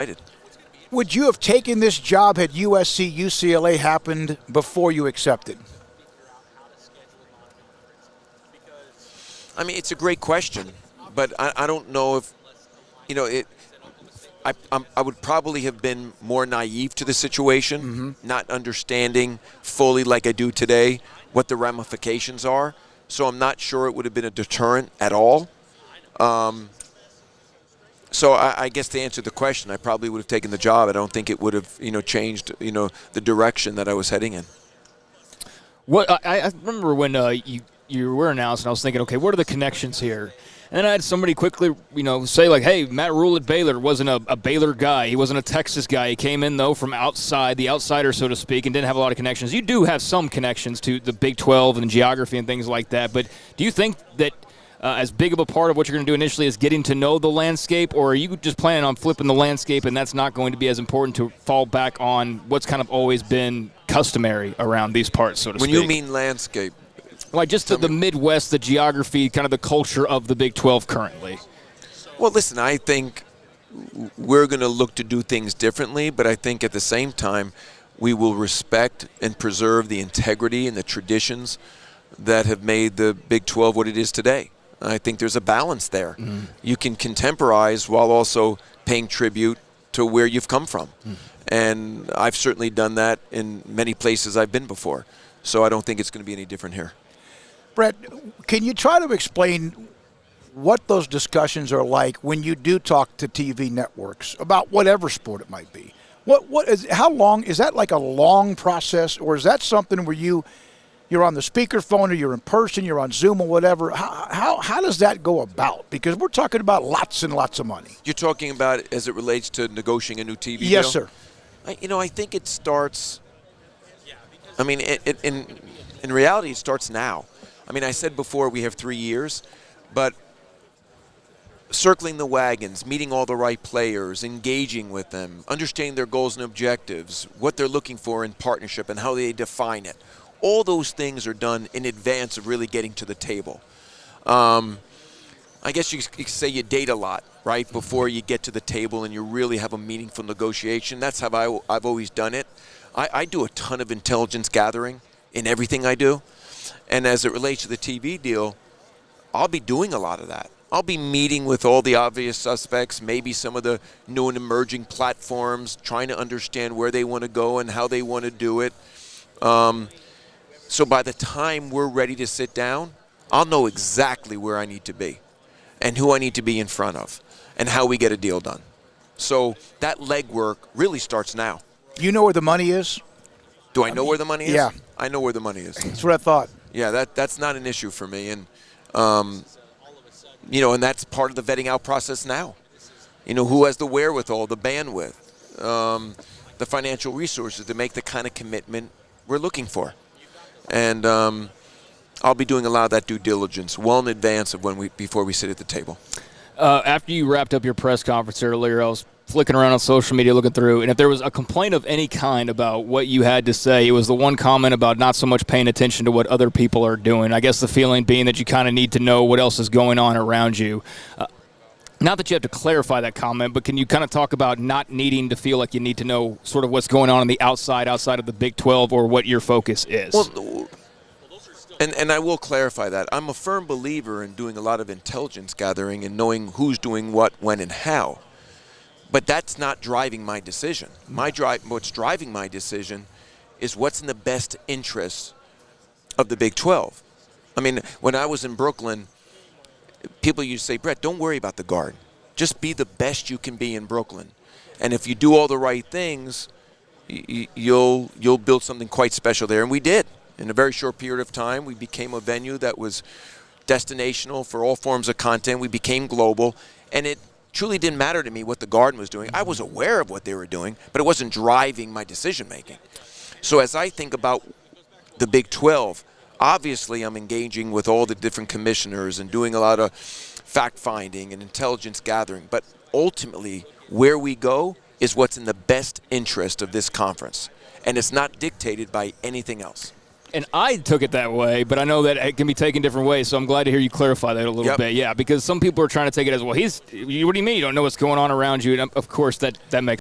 I did. Would you have taken this job had USC, UCLA happened before you accepted? I mean, it's a great question, but I don't know if, I would probably have been more naive to the situation, not understanding fully like I do today what the ramifications are. So I'm not sure it would have been a deterrent at all. So I guess to answer the question, I probably would have taken the job. I don't think it would have, changed, the direction that I was heading in. What I remember when you were announced, and I was thinking, okay, what are the connections here? And then I had somebody quickly, say like, hey, Matt Rule at Baylor wasn't a Baylor guy. He wasn't a Texas guy. He came in, though, from outside, the outsider, so to speak, and didn't have a lot of connections. You do have some connections to the Big 12 and geography and things like that, but do you think that as big of a part of what you're going to do initially is getting to know the landscape, or are you just planning on flipping the landscape and that's not going to be as important to fall back on what's kind of always been customary around these parts, so to speak? When you mean landscape? Like just the Midwest, the geography, kind of the culture of the Big 12 currently. Well, listen, I think we're going to look to do things differently, but I think at the same time we will respect and preserve the integrity and the traditions that have made the Big 12 what it is today. I think there's a balance there. You can contemporize while also paying tribute to where you've come from. And I've certainly done that in many places I've been before. So I don't think it's going to be any different here. Brett, can you try to explain what those discussions are like when you do talk to TV networks about whatever sport it might be? How long is that? Like a long process, or is that something where you're on the speakerphone, or you're in person, you're on Zoom or whatever? How does that go about? Because we're talking about lots and lots of money. You're talking about it as it relates to negotiating a new TV deal? Yes, sir. I think it starts. I mean, in reality, it starts now. I mean, I said before we have 3 years, but circling the wagons, meeting all the right players, engaging with them, understanding their goals and objectives, what they're looking for in partnership and how they define it. All those things are done in advance of really getting to the table. I guess you could say you date a lot, right, before you get to the table and you really have a meaningful negotiation. That's how I've always done it. I do a ton of intelligence gathering in everything I do. And as it relates to the TV deal, I'll be doing a lot of that. I'll be meeting with all the obvious suspects, maybe some of the new and emerging platforms, trying to understand where they want to go and how they want to do it. So by the time we're ready to sit down, I'll know exactly where I need to be and who I need to be in front of and how we get a deal done. So that legwork really starts now. You know where the money is? Do I know where the money is? Yeah. I know where the money is. That's what I thought. Yeah, that's not an issue for me. And, and that's part of the vetting out process now. Who has the wherewithal, the bandwidth, the financial resources to make the kind of commitment we're looking for. And I'll be doing a lot of that due diligence well in advance of before we sit at the table. After you wrapped up your press conference earlier, I was flicking around on social media looking through, and if there was a complaint of any kind about what you had to say, it was the one comment about not so much paying attention to what other people are doing. I guess the feeling being that you kind of need to know what else is going on around you. Not that you have to clarify that comment, but can you kind of talk about not needing to feel like you need to know sort of what's going on the outside of the Big 12, or what your focus is? Well, and I will clarify that. I'm a firm believer in doing a lot of intelligence gathering and knowing who's doing what, when, and how. But that's not driving my decision. What's driving my decision is what's in the best interest of the Big 12. I mean, when I was in Brooklyn, people used to say, Brett, don't worry about the guard. Just be the best you can be in Brooklyn. And if you do all the right things, you'll build something quite special there. And we did. In a very short period of time, we became a venue that was destinational for all forms of content. We became global. And it truly didn't matter to me what the Garden was doing. I was aware of what they were doing, but it wasn't driving my decision-making. So as I think about the Big 12, obviously I'm engaging with all the different commissioners and doing a lot of fact-finding and intelligence gathering. But ultimately, where we go is what's in the best interest of this conference. And it's not dictated by anything else. And I took it that way, but I know that it can be taken different ways, so I'm glad to hear you clarify that a little bit. Yeah, because some people are trying to take it as, well, what do you mean you don't know what's going on around you? And of course, that makes